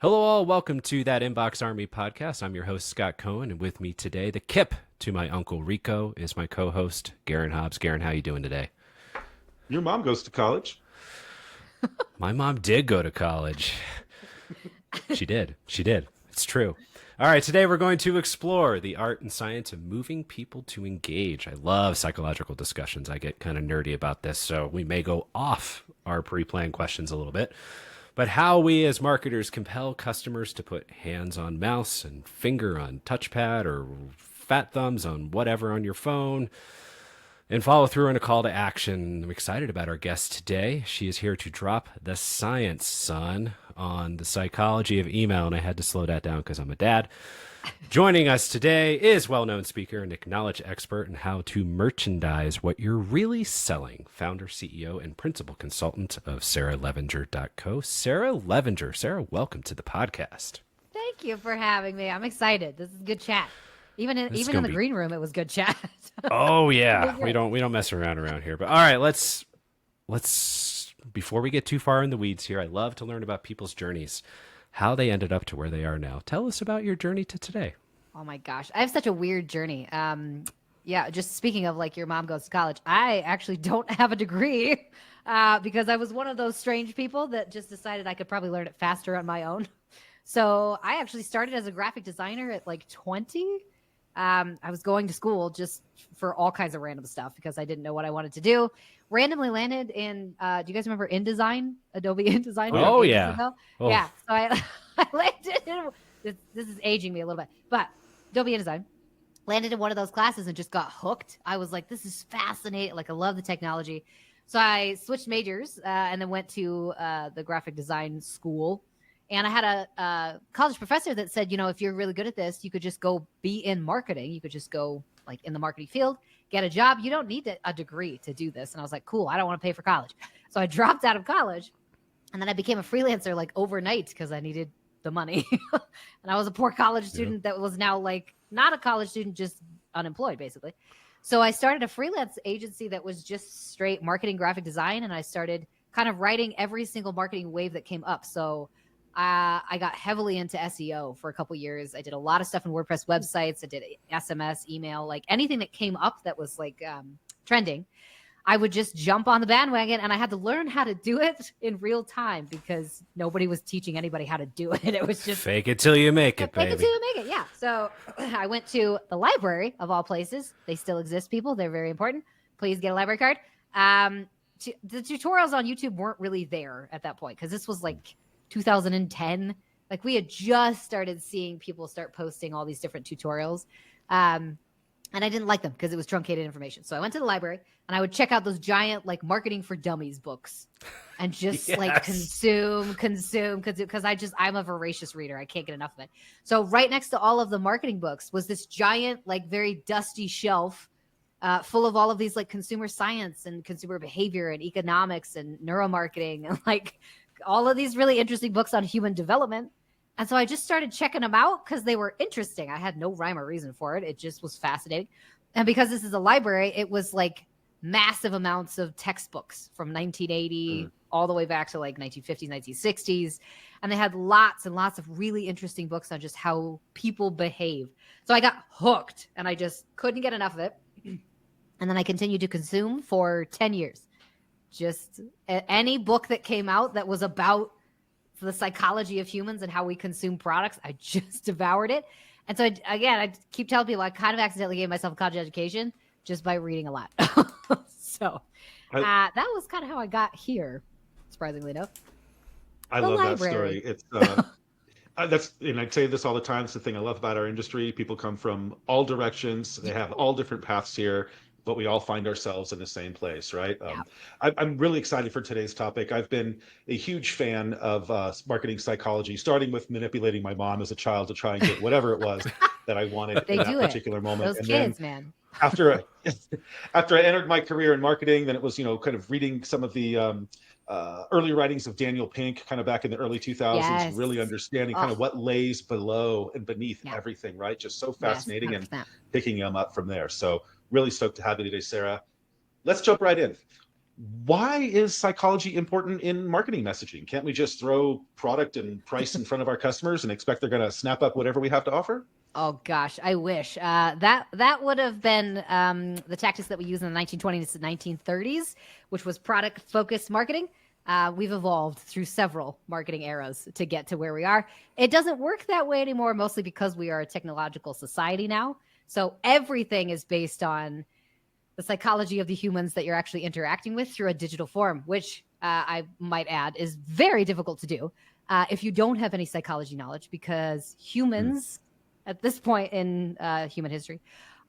Hello all, welcome to That InboxArmy Podcast. I'm your host, Scott Cohen, and with me today, the Kip to my Uncle Rico is my co-host, Garin Hobbs. Garin, how you doing today? Your mom goes to college. My mom did go to college. She did. It's true. All right, today we're going to explore the art and science of moving people to engage. I love psychological discussions. I get kind of nerdy about this, so we may go off our pre-planned questions a little bit. But how we as marketers compel customers to put hands on mouse and finger on touchpad or fat thumbs on whatever on your phone and follow through on a call to action. I'm excited about our guest today. She is here to drop the science, son, on the psychology of email, and I had to slow that down because I'm a dad. Joining us today is well-known speaker and knowledge expert in how to merchandise what you're really selling, founder, CEO, and principal consultant of SarahLevinger.co. Sarah Levinger. Sarah, welcome to the podcast. Thank you for having me. I'm excited. This is good chat. Even in the green room, it was good chat. Oh yeah, we don't mess around here. But all right, let's before we get too far in the weeds here, I love to learn about people's journeys, how they ended up to where they are now. Tell us about your journey to today. Oh my gosh, I have such a weird journey. Just speaking of like your mom goes to college, I actually don't have a degree because I was one of those strange people that just decided I could probably learn it faster on my own. So I actually started as a graphic designer at like 20. I was going to school just for all kinds of random stuff because I didn't know what I wanted to do. Randomly landed in, do you guys remember InDesign? Adobe InDesign? Oh, yeah. Oh. Yeah. So I landed in, this is aging me a little bit, but Adobe InDesign. Landed in one of those classes and just got hooked. I was like, this is fascinating. Like, I love the technology. So I switched majors and then went to the graphic design school. And I had a college professor that said, you know, if you're really good at this, you could just go be in marketing. You could just go like in the marketing field, get a job. You don't need a degree to do this. And I was like, cool, I don't want to pay for college. So I dropped out of college and then I became a freelancer like overnight because I needed the money. And I was a poor college student that was now like not a college student, just unemployed basically. So I started a freelance agency that was just straight marketing, graphic design. And I started kind of writing every single marketing wave that came up. So I got heavily into SEO for a couple years. I did a lot of stuff in WordPress websites. I did SMS, email, like anything that came up that was like trending. I would just jump on the bandwagon and I had to learn how to do it in real time because nobody was teaching anybody how to do it. It was just fake it till you make it, baby. Fake it till you make it, yeah. So I went to the library of all places. They still exist, people. They're very important. Please get a library card. The tutorials on YouTube weren't really there at that point because this was like 2010. Like we had just started seeing people start posting all these different tutorials. And I didn't like them because it was truncated information. So I went to the library and I would check out those giant like marketing for dummies books and just like consume because I'm a voracious reader. I can't get enough of it. So right next to all of the marketing books was this giant, like very dusty shelf full of all of these like consumer science and consumer behavior and economics and neuromarketing and like all of these really interesting books on human development. And so I just started checking them out because they were interesting. I had no rhyme or reason for it. It just was fascinating. And because this is a library, it was like massive amounts of textbooks from 1980 all the way back to like 1950s, 1960s. And they had lots and lots of really interesting books on just how people behave. So I got hooked and I just couldn't get enough of it. And then I continued to consume for 10 years. Just any book that came out that was about the psychology of humans and how we consume products, I just devoured it. And so I keep telling people I kind of accidentally gave myself a college education just by reading a lot. So that was kind of how I got here, surprisingly enough. I love that story. It's and I say this all the time. It's the thing I love about our industry. People come from all directions. They have all different paths here, but we all find ourselves in the same place, right? I'm really excited for today's topic. I've been a huge fan of marketing psychology, starting with manipulating my mom as a child to try and get whatever it was that I wanted in that particular moment. Those kids, man. After I entered my career in marketing, then it was, kind of reading some of the early writings of Daniel Pink, kind of back in the early 2000s, really understanding kind of what lays below and beneath everything, right? Just so fascinating and picking them up from there. So really stoked to have you today, Sarah. Let's jump right in. why is psychology important in marketing messaging? Can't we just throw product and price in front of our customers and expect they're going to snap up whatever we have to offer? Oh gosh, I wish that would have been the tactics that we used in the 1920s to 1930s, which was product-focused marketing. We've evolved through several marketing eras to get to where we are. It doesn't work that way anymore, mostly because we are a technological society now. So everything is based on the psychology of the humans that you're actually interacting with through a digital form, which I might add is very difficult to do if you don't have any psychology knowledge, because humans at this point in human history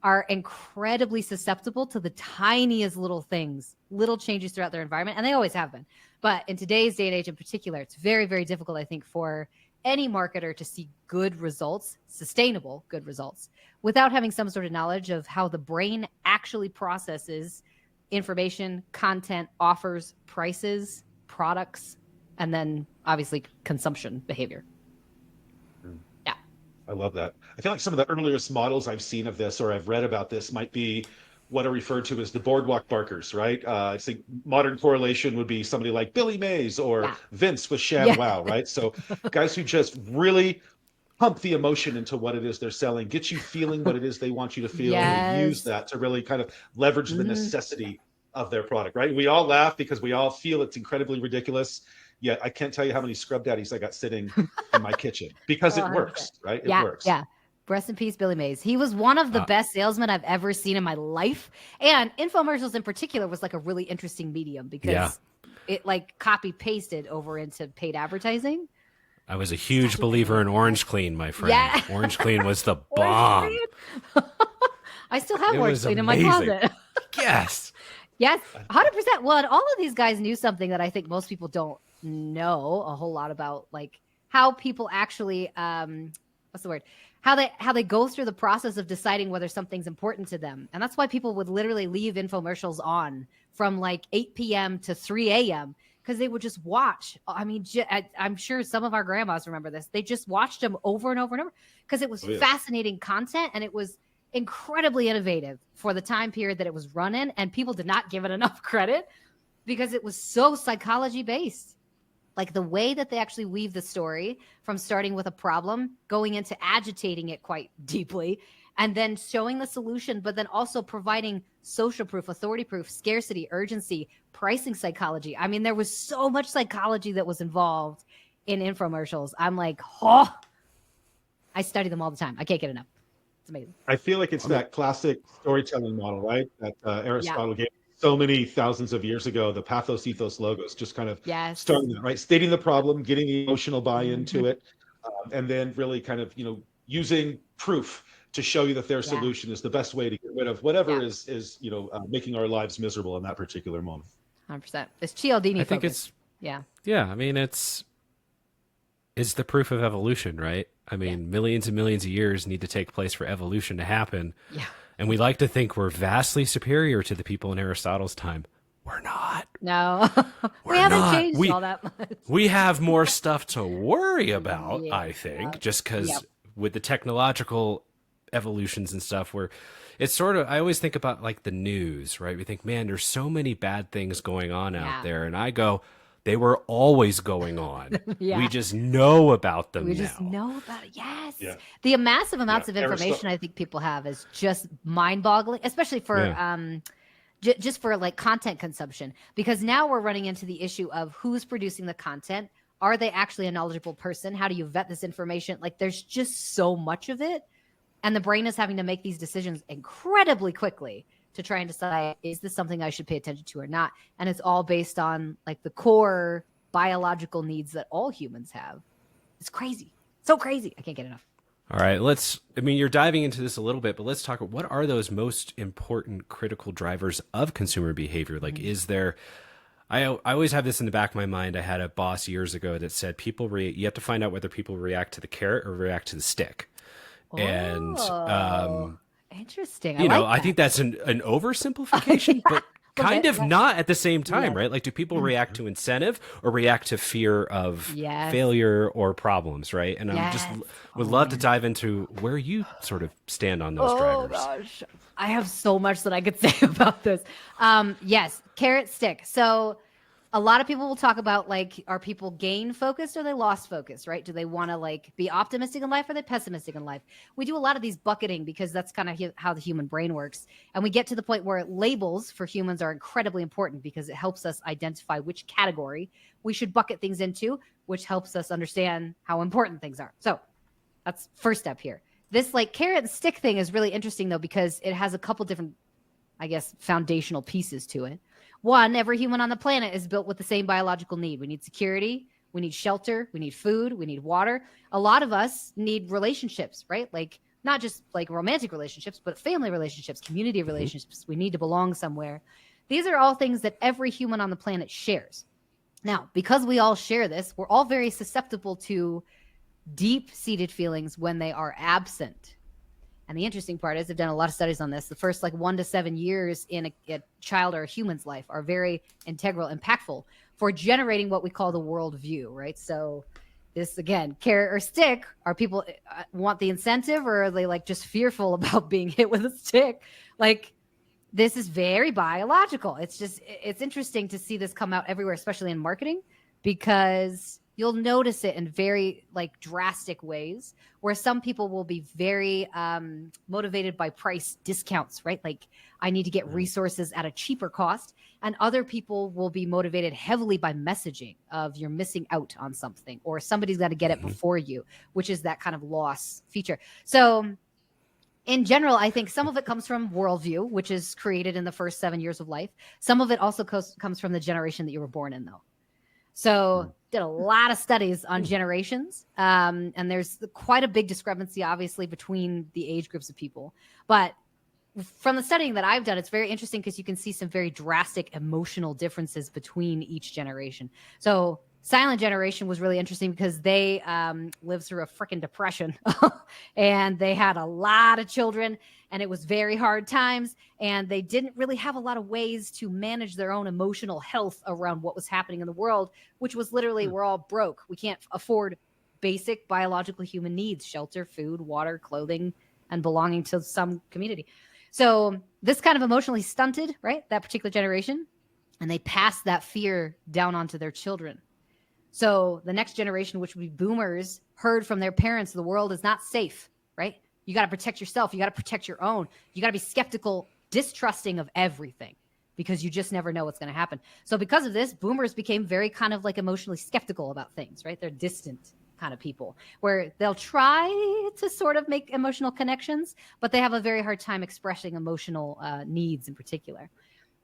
are incredibly susceptible to the tiniest little things, little changes throughout their environment. And they always have been. But in today's day and age in particular, it's very, very difficult, I think, for any marketer to see good results, sustainable good results, without having some sort of knowledge of how the brain actually processes information, content, offers, prices, products, and then obviously consumption behavior. Yeah. I love that. I feel like some of the earliest models I've seen of this, or I've read about this, might be what are referred to as the boardwalk barkers, right? I think modern correlation would be somebody like Billy Mays or Vince with ShamWow, right? So guys who just really pump the emotion into what it is they're selling, get you feeling what it is they want you to feel, and use that to really kind of leverage the necessity of their product, right? We all laugh because we all feel it's incredibly ridiculous. Yet I can't tell you how many scrub daddies I got sitting in my kitchen because it works, right? It works. Yeah. Rest in peace, Billy Mays. He was one of the best salesmen I've ever seen in my life. And infomercials in particular was like a really interesting medium because it like copy pasted over into paid advertising. I was a huge believer in Orange Clean, my friend. Yeah. Orange Clean was the bomb. I still have Orange Clean in my closet. Yes. Yes, 100%. Well, and all of these guys knew something that I think most people don't know a whole lot about, like how people actually, what's the word? How they go through the process of deciding whether something's important to them. And that's why people would literally leave infomercials on from like 8 p.m. to 3 a.m. because they would just watch. I mean, I'm sure some of our grandmas remember this. They just watched them over and over and over because it was fascinating content and it was incredibly innovative for the time period that it was run in. And people did not give it enough credit because it was so psychology based. Like the way that they actually weave the story from starting with a problem, going into agitating it quite deeply, and then showing the solution, but then also providing social proof, authority proof, scarcity, urgency, pricing psychology. I mean, there was so much psychology that was involved in infomercials. I'm like, I study them all the time. I can't get enough. It's amazing. I feel like it's that classic storytelling model, right? That Aristotle gave so many thousands of years ago, the pathos, ethos, logos, just kind of starting that, right? Stating the problem, getting the emotional buy-in to it, and then really kind of, using proof to show you that their solution is the best way to get rid of whatever is making our lives miserable in that particular moment. 100%. It's Cialdini. I think it's I mean, it's the proof of evolution, right? I mean, millions and millions of years need to take place for evolution to happen. Yeah. And we like to think we're vastly superior to the people in Aristotle's time. We're not. No. We haven't changed all that much. We have more stuff to worry about, I think, just because with the technological evolutions and stuff, it's sort of, I always think about like the news, right? We think, man, there's so many bad things going on out there. And I go, they were always going on. We just know about them now. We just know about it. Yes. Yeah. The massive amounts of information I think people have is just mind-boggling, especially for just for like content consumption. Because now we're running into the issue of who's producing the content. Are they actually a knowledgeable person? How do you vet this information? Like there's just so much of it. And the brain is having to make these decisions incredibly quickly to try and decide, is this something I should pay attention to or not? And it's all based on like the core biological needs that all humans have. It's crazy. So crazy. I can't get enough. All right. You're diving into this a little bit, but let's talk about what are those most important critical drivers of consumer behavior? Like, is there, I always have this in the back of my mind. I had a boss years ago that said you have to find out whether people react to the carrot or react to the stick. And, interesting. I think that's an oversimplification, but kind of not at the same time, right? Like, do people react Mm-hmm. to incentive or react to fear of failure or problems, right? And I'm just would love to dive into where you sort of stand on those drivers. Oh gosh, I have so much that I could say about this. Yes, carrot stick. So a lot of people will talk about, like, are people gain focused or they lost focus, right? Do they want to like be optimistic in life or they pessimistic in life? We do a lot of these bucketing because that's kind of how the human brain works. And we get to the point where labels for humans are incredibly important because it helps us identify which category we should bucket things into, which helps us understand how important things are. So that's first step here. This like carrot and stick thing is really interesting though, because it has a couple different, I guess, foundational pieces to it. One, every human on the planet is built with the same biological need. We need security, we need shelter, we need food, we need water. A lot of us need relationships, right? Like not just like romantic relationships, but family relationships, community relationships. We need to belong somewhere. These are all things that every human on the planet shares. Now, because we all share this, we're all very susceptible to deep-seated feelings when they are absent. And the interesting part is I've done a lot of studies on this. The first like 1 to 7 years in a child or a human's life are very integral, impactful for generating what we call the worldview, right? So this, again, carrot or stick, are people want the incentive or are they like just fearful about being hit with a stick? Like this is very biological. It's interesting to see this come out everywhere, especially in marketing, because you'll notice it in very like drastic ways where some people will be very motivated by price discounts, right? Like I need to get resources at a cheaper cost. And other people will be motivated heavily by messaging of you're missing out on something or somebody's got to get it before you, which is that kind of loss feature. So in general, I think some of it comes from worldview, which is created in the first 7 years of life. Some of it also comes from the generation that you were born in, though. So did a lot of studies on generations. And there's quite a big discrepancy, obviously, between the age groups of people. But from the studying that I've done, it's very interesting because you can see some very drastic emotional differences between each generation. So silent generation was really interesting because they lived through a freaking depression and they had a lot of children and it was very hard times. And they didn't really have a lot of ways to manage their own emotional health around what was happening in the world, which was literally, we're all broke. We can't afford basic biological human needs, shelter, food, water, clothing, and belonging to some community. So this kind of emotionally stunted, right, that particular generation, and they passed that fear down onto their children. So the next generation, which would be boomers, heard from their parents, the world is not safe, right? You got to protect yourself. You got to protect your own. You got to be skeptical, distrusting of everything because you just never know what's going to happen. So because of this, boomers became very kind of like emotionally skeptical about things, right? They're distant kind of people where they'll try to sort of make emotional connections, but they have a very hard time expressing emotional needs in particular.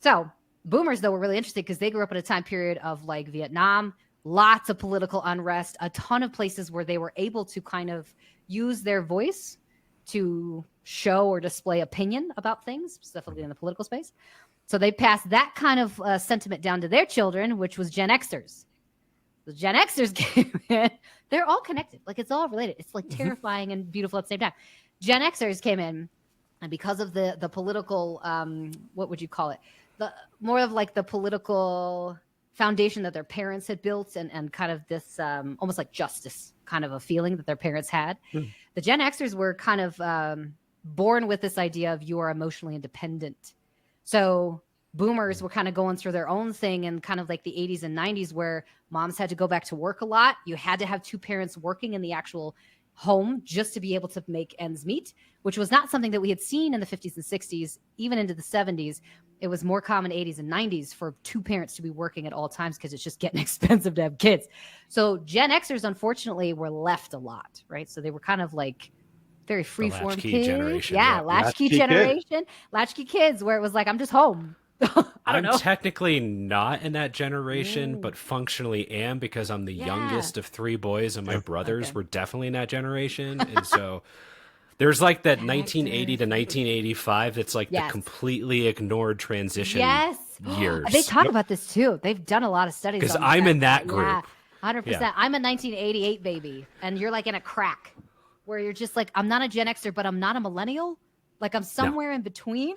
So boomers, though, were really interesting because they grew up in a time period of like Vietnam, lots of political unrest, a ton of places where they were able to kind of use their voice to show or display opinion about things, specifically in the political space. So they passed that kind of sentiment down to their children, which was Gen Xers. The Gen Xers came in. They're all connected. Like it's all related. It's like terrifying and beautiful at the same time. Gen Xers came in, and because of the political, what would you call it? More of like the political foundation that their parents had built and kind of this almost like justice kind of a feeling that their parents had. The Gen Xers were kind of born with this idea of you are emotionally independent. So boomers were kind of going through their own thing in kind of like the 80s and 90s where moms had to go back to work a lot. You had to have two parents working in the actual home just to be able to make ends meet, which was not something that we had seen in the 50s and 60s, even into the 70s. It was more common 80s and 90s for two parents to be working at all times because it's just getting expensive to have kids. So Gen Xers, unfortunately, were left a lot, right? So they were kind of like very freeform kids. Generation. Yeah, latchkey generation. Latchkey kids where it was like, I'm just home. I'm technically not in that generation, but functionally am because I'm the youngest of three boys and my brothers were definitely in that generation. And so there's like that 1980 to 1985 that's like the completely ignored transition years. They talk about this too. They've done a lot of studies because I'm in that group. Yeah, 100%. I'm a 1988 baby and you're like in a crack where you're just like, I'm not a Gen Xer, but I'm not a millennial. Like I'm somewhere in between.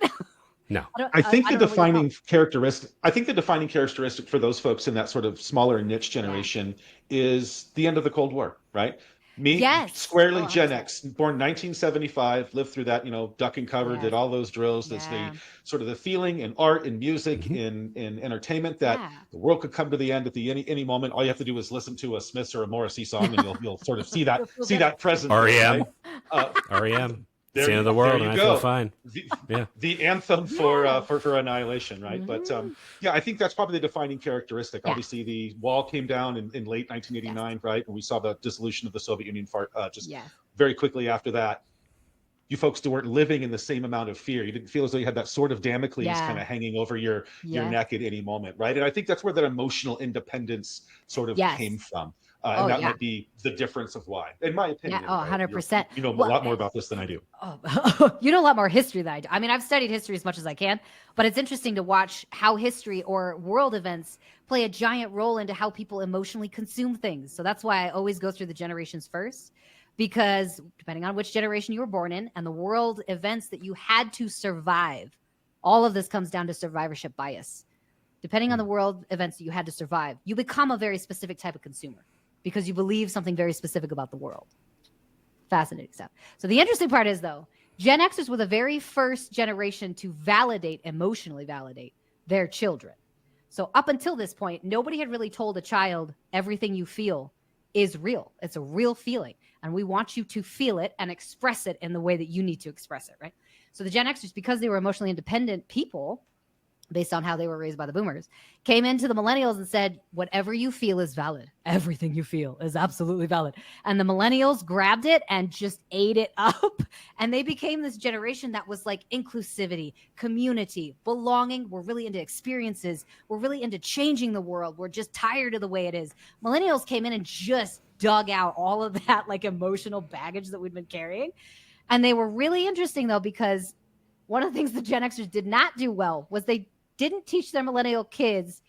No. I think the don't know what you call defining it. characteristic. I think the defining characteristic for those folks in that sort of smaller niche generation is the end of the Cold War, right? Me, Yes. squarely Oh, Gen 100%. X, born 1975, lived through that, duck and cover, did Yes. all those drills. That's the Yeah. sort of the feeling in art and music, Mhm. in entertainment, that Yeah. the world could come to the end at any moment. All you have to do is listen to a Smiths or a Morrissey song, and you'll sort of see that You'll feel good. presence there, REM. right? Uh, REM. It's there the end you of the world, there and you I feel go. fine. The, Yeah. the anthem Yeah. for annihilation, right? But Mhm. yeah, I think that's probably the defining characteristic. Yeah. Obviously, the wall came down in late 1989, Yes. right? And we saw the dissolution of the Soviet Union just Yes. very quickly after that. You folks weren't living in the same amount of fear. You didn't feel as though you had that sword of Damocles kind Yeah. of hanging over your Yeah. neck at any moment, right? And I think that's where that emotional independence sort of Yes. came from. Oh, And that yeah. might be the difference of why, in my opinion. Yeah. Oh, Anyway. 100%. You know a Well, lot more about this than I do. oh, you know a lot more history than I do. I mean, I've studied history as much as I can, but it's interesting to watch how history or world events play a giant role into how people emotionally consume things. So that's why I always go through the generations first, because depending on which generation you were born in and the world events that you had to survive, all of this comes down to survivorship bias. Depending on the world events that you had to survive, you become a very specific type of consumer because you believe something very specific about the world. Fascinating stuff. So the interesting part is, though, Gen Xers were the very first generation to emotionally validate their children. So up until this point, nobody had really told a child everything you feel is real. It's a real feeling. And we want you to feel it and express it in the way that you need to express it, right? So the Gen Xers, because they were emotionally independent people, based on how they were raised by the boomers, came into the millennials and said, whatever you feel is valid. Everything you feel is absolutely valid. And the millennials grabbed it and just ate it up. And they became this generation that was like inclusivity, community, belonging. We're really into experiences. We're really into changing the world. We're just tired of the way it is. Millennials came in and just dug out all of that like emotional baggage that we'd been carrying. And they were really interesting, though, because one of the things the Gen Xers did not do well was they didn't teach their millennial kids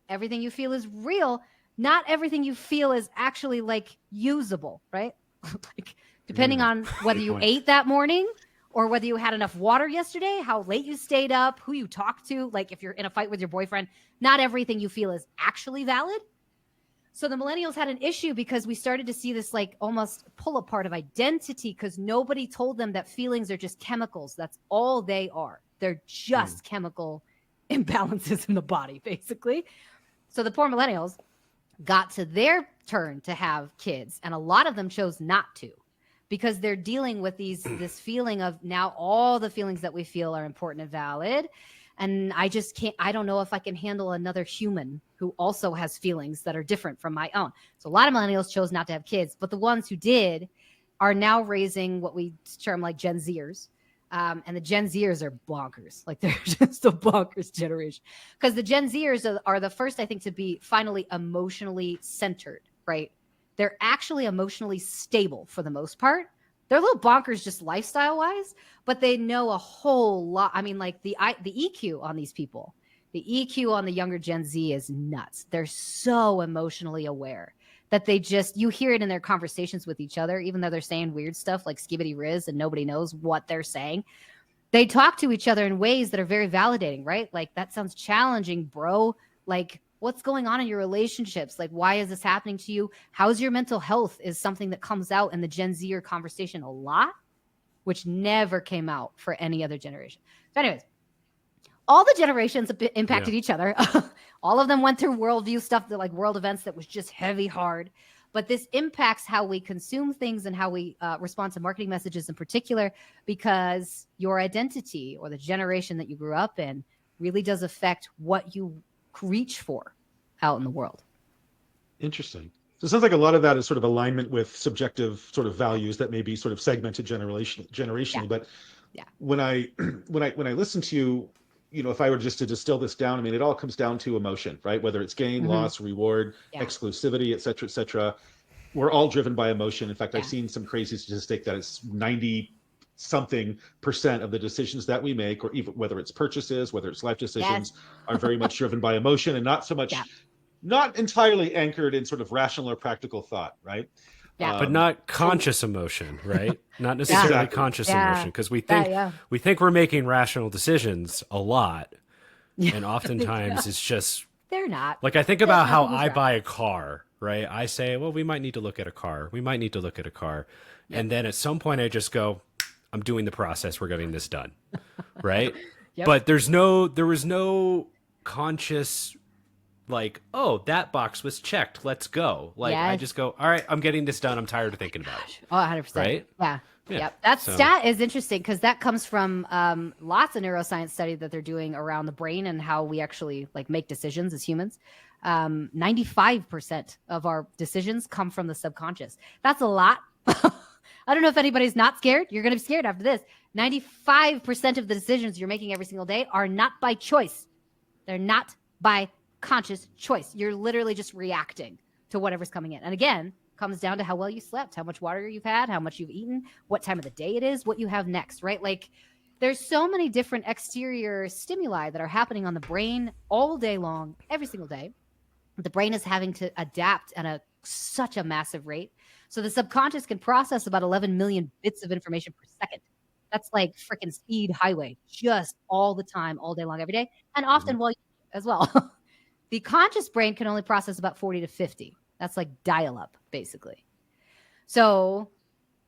everything you feel is real. Not everything you feel is actually like usable, right? Like depending on whether you ate that morning or whether you had enough water yesterday, how late you stayed up, who you talked to, like if you're in a fight with your boyfriend, not everything you feel is actually valid. So the millennials had an issue because we started to see this like almost pull apart of identity because nobody told them that feelings are just chemicals. That's all they are. They're just chemical imbalances in the body, basically. So the poor millennials got to their turn to have kids, and a lot of them chose not to because they're dealing with this feeling of now all the feelings that we feel are important and valid. And I just can't, I don't know if I can handle another human who also has feelings that are different from my own. So a lot of millennials chose not to have kids, but the ones who did are now raising what we term like Gen Zers. And the Gen Zers are bonkers. Like they're just a bonkers generation because the Gen Zers are the first, I think, to be finally emotionally centered, right? They're actually emotionally stable for the most part. They're a little bonkers just lifestyle wise, but they know a whole lot. I mean, like the EQ on these people, the EQ on the younger Gen Z is nuts. They're so emotionally aware that you hear it in their conversations with each other, even though they're saying weird stuff like skibbity riz and nobody knows what they're saying. They talk to each other in ways that are very validating, right? Like, that sounds challenging, bro. Like, what's going on in your relationships? Like, why is this happening to you? How's your mental health is something that comes out in the Gen Zer conversation a lot, which never came out for any other generation. So anyways, all the generations impacted each other. All of them went through worldview stuff, that like world events that was just heavy, hard. But this impacts how we consume things and how we respond to marketing messages in particular, because your identity or the generation that you grew up in really does affect what you reach for out in the world. Interesting. So it sounds like a lot of that is sort of alignment with subjective sort of values that may be sort of segmented generationally. Yeah. But yeah, when I listen to you, if I were just to distill this down, I mean, it all comes down to emotion, right? Whether it's gain, loss, reward, exclusivity, et cetera, we're all driven by emotion. In fact, I've seen some crazy statistic that it's 90-something% of the decisions that we make, or even whether it's purchases, whether it's life decisions, are very much driven by emotion and not so much, not entirely anchored in sort of rational or practical thought, right? Yeah. But not conscious emotion, right? Not necessarily Exactly. conscious Yeah. emotion, because we Yeah, think we're making rational decisions a lot, Yeah. and oftentimes it's just They're not. like I think There's about how nothing I wrong. buy a car, right? I say, well, we might need to look at a car. We might need to look at a car. And then at some point I just go, I'm doing the process. We're getting this done. Right. Yep. But there was no conscious like, oh, that box was checked. Let's go. Like I Yes. just go, all right, I'm getting this done. I'm tired of thinking about it. Oh, 100%. Right? Yeah. Yeah. Yep. That So- stat is interesting because that comes from lots of neuroscience study that they're doing around the brain and how we actually like make decisions as humans. 95% of our decisions come from the subconscious. That's a lot. I don't know if anybody's not scared. You're going to be scared after this. 95% of the decisions you're making every single day are not by choice. They're not by conscious choice. You're literally just reacting to whatever's coming in. And again, comes down to how well you slept, how much water you've had, how much you've eaten, what time of the day it is, what you have next, right? Like there's so many different exterior stimuli that are happening on the brain all day long, every single day. The brain is having to adapt at such a massive rate. So the subconscious can process about 11 million bits of information per second. That's like freaking speed highway, just all the time, all day long, every day. And often while you as well. The conscious brain can only process about 40 to 50. That's like dial up, basically. So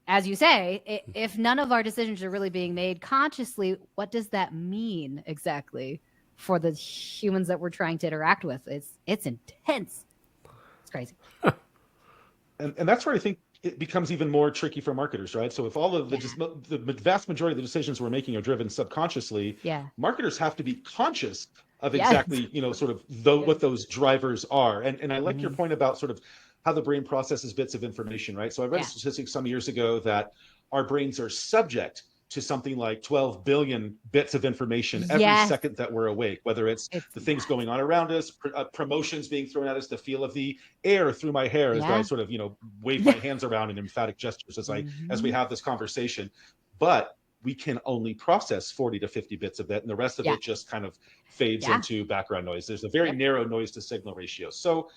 as you say, if none of our decisions are really being made consciously, what does that mean exactly for the humans that we're trying to interact with? It's intense. It's crazy. And that's where I think it becomes even more tricky for marketers, right? So if all of the vast majority of the decisions we're making are driven subconsciously, marketers have to be conscious of exactly, sort of what those drivers are. And I like your point about sort of how the brain processes bits of information, right? So I read a statistic some years ago that our brains are subject to something like 12 billion bits of information every second that we're awake, whether it's the things going on around us, promotions being thrown at us, the feel of the air through my hair as I sort of, wave my hands around in emphatic gestures as we have this conversation. But we can only process 40 to 50 bits of that, and the rest of it just kind of fades into background noise. There's a very narrow noise to signal ratio. So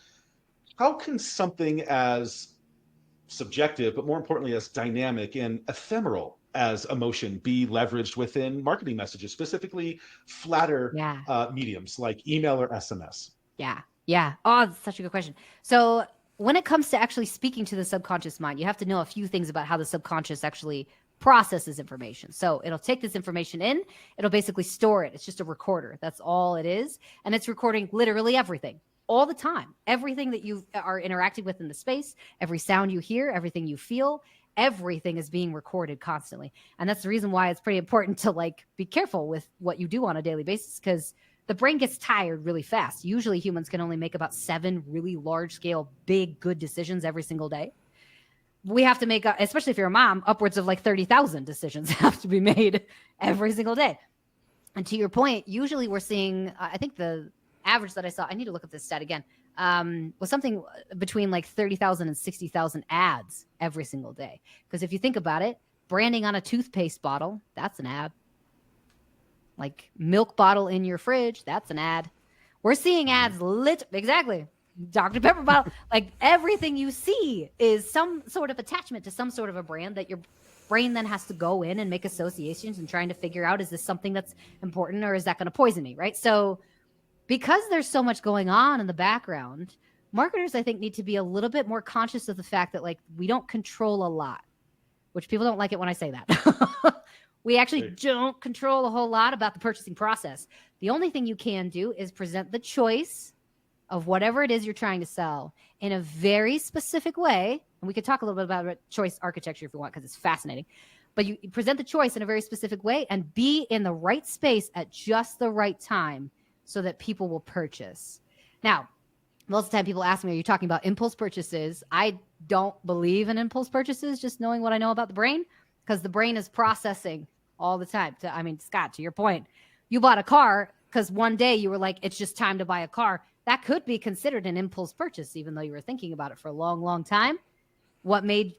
how can something as subjective, but more importantly, as dynamic and ephemeral as emotion be leveraged within marketing messages, specifically flatter mediums like email or SMS? Yeah. Oh, that's such a good question. So when it comes to actually speaking to the subconscious mind, you have to know a few things about how the subconscious actually processes information. So it'll take this information in, it'll basically store it. It's just a recorder. That's all it is. And it's recording literally everything all the time. Everything that you are interacting with in the space, every sound you hear, everything you feel, everything is being recorded constantly. And that's the reason why it's pretty important to like be careful with what you do on a daily basis, because the brain gets tired really fast. Usually humans can only make about 7 really large scale, big, good decisions every single day. We have to make, especially if you're a mom, upwards of like 30,000 decisions have to be made every single day. And to your point, usually we're seeing, I think the average that I saw, I need to look up this stat again, was something between like 30,000 and 60,000 ads every single day. Because if you think about it, branding on a toothpaste bottle, that's an ad. Like milk bottle in your fridge, that's an ad. We're seeing ads exactly. Dr. Pepper bottle, like everything you see is some sort of attachment to some sort of a brand that your brain then has to go in and make associations and trying to figure out, is this something that's important or is that going to poison me, right? So because there's so much going on in the background, marketers, I think, need to be a little bit more conscious of the fact that like we don't control a lot, which people don't like it when I say that. We actually don't control a whole lot about the purchasing process. The only thing you can do is present the choice of whatever it is you're trying to sell in a very specific way. And we could talk a little bit about choice architecture if you want, because it's fascinating. But you present the choice in a very specific way and be in the right space at just the right time so that people will purchase. Now, most of the time people ask me, are you talking about impulse purchases? I don't believe in impulse purchases, just knowing what I know about the brain, because the brain is processing all the time. Scott, to your point, you bought a car because one day you were like, it's just time to buy a car. That could be considered an impulse purchase, even though you were thinking about it for a long, long time. What made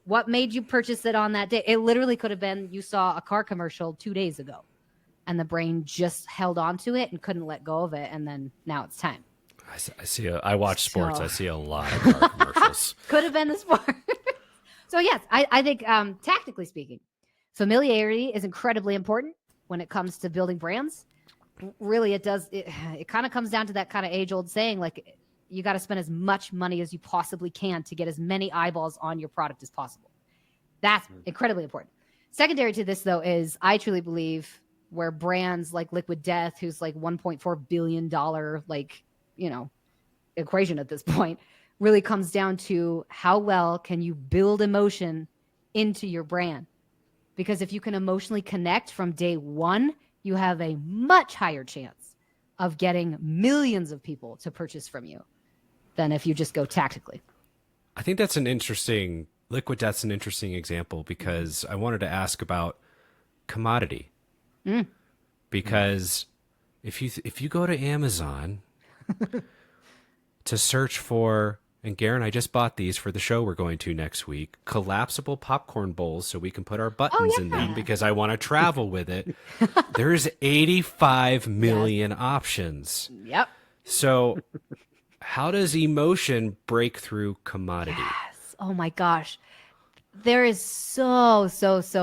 you purchase it on that day? It literally could have been you saw a car commercial 2 days ago and the brain just held on to it and couldn't let go of it. And then now it's time. I watch sports. I see a lot of car commercials. Could have been the sport. So yes, I think tactically speaking, familiarity is incredibly important when it comes to building brands. Really, it kind of comes down to that kind of age-old saying, like, you got to spend as much money as you possibly can to get as many eyeballs on your product as possible. That's incredibly important. Secondary to this, though, is I truly believe where brands like Liquid Death, who's like $1.4 billion, like, equation at this point, really comes down to how well can you build emotion into your brand. Because if you can emotionally connect from day one, you have a much higher chance of getting millions of people to purchase from you than if you just go tactically. I think Liquid Death's an interesting example because I wanted to ask about commodity. Because if you go to Amazon to search for, and Garin, I just bought these for the show we're going to next week, collapsible popcorn bowls so we can put our buttons in them because I want to travel with it. There's 85 million options. Yep. So how does emotion break through commodity? Yes. Oh my gosh. There is so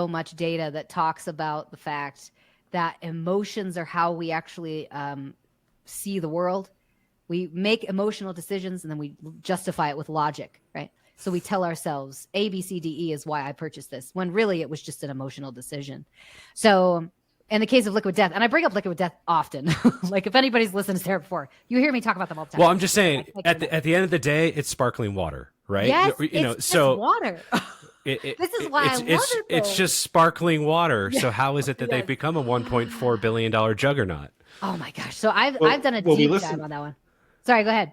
much data that talks about the fact that emotions are how we actually see the world. We make emotional decisions and then we justify it with logic, right? So we tell ourselves A, B, C, D, E is why I purchased this, when really it was just an emotional decision. So in the case of Liquid Death, and I bring up Liquid Death often, like if anybody's listened to Sarah before, you hear me talk about them all the time. Well, I'm just saying, at the end of the day, it's sparkling water, right? Yes, it's just water. This is why I love it. It's just sparkling water. Yeah. So how is it that they've become a $1.4 billion juggernaut? Oh my gosh! So I've done a deep dive on that one. Sorry, go ahead.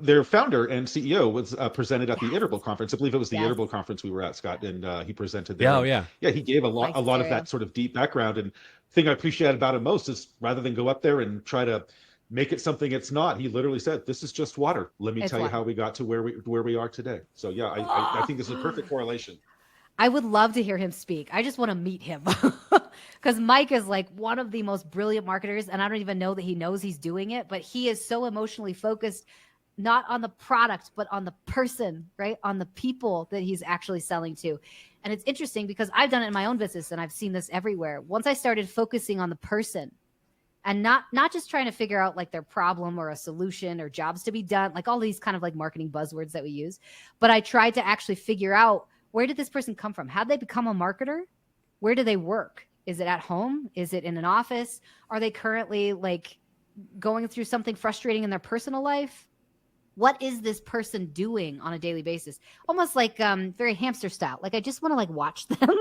Their founder and CEO was presented at the Interval conference. I believe it was the Interval conference we were at, Scott, and he presented there. Yeah. He gave a lot of that sort of deep background. And the thing I appreciate about him most is rather than go up there and try to make it something it's not, he literally said, "This is just water. Let me tell you how we got to where we are today." So yeah, I think this is a perfect correlation. I would love to hear him speak. I just want to meet him because Mike is like one of the most brilliant marketers, and I don't even know that he knows he's doing it, but he is so emotionally focused, not on the product, but on the person, right? On the people that he's actually selling to. And it's interesting because I've done it in my own business and I've seen this everywhere. Once I started focusing on the person and not just trying to figure out like their problem or a solution or jobs to be done, like all these kind of like marketing buzzwords that we use, but I tried to actually figure out, where did this person come from? How'd they become a marketer? Where do they work? Is it at home? Is it in an office? Are they currently like going through something frustrating in their personal life? What is this person doing on a daily basis? Almost like very hamster style. Like I just want to like watch them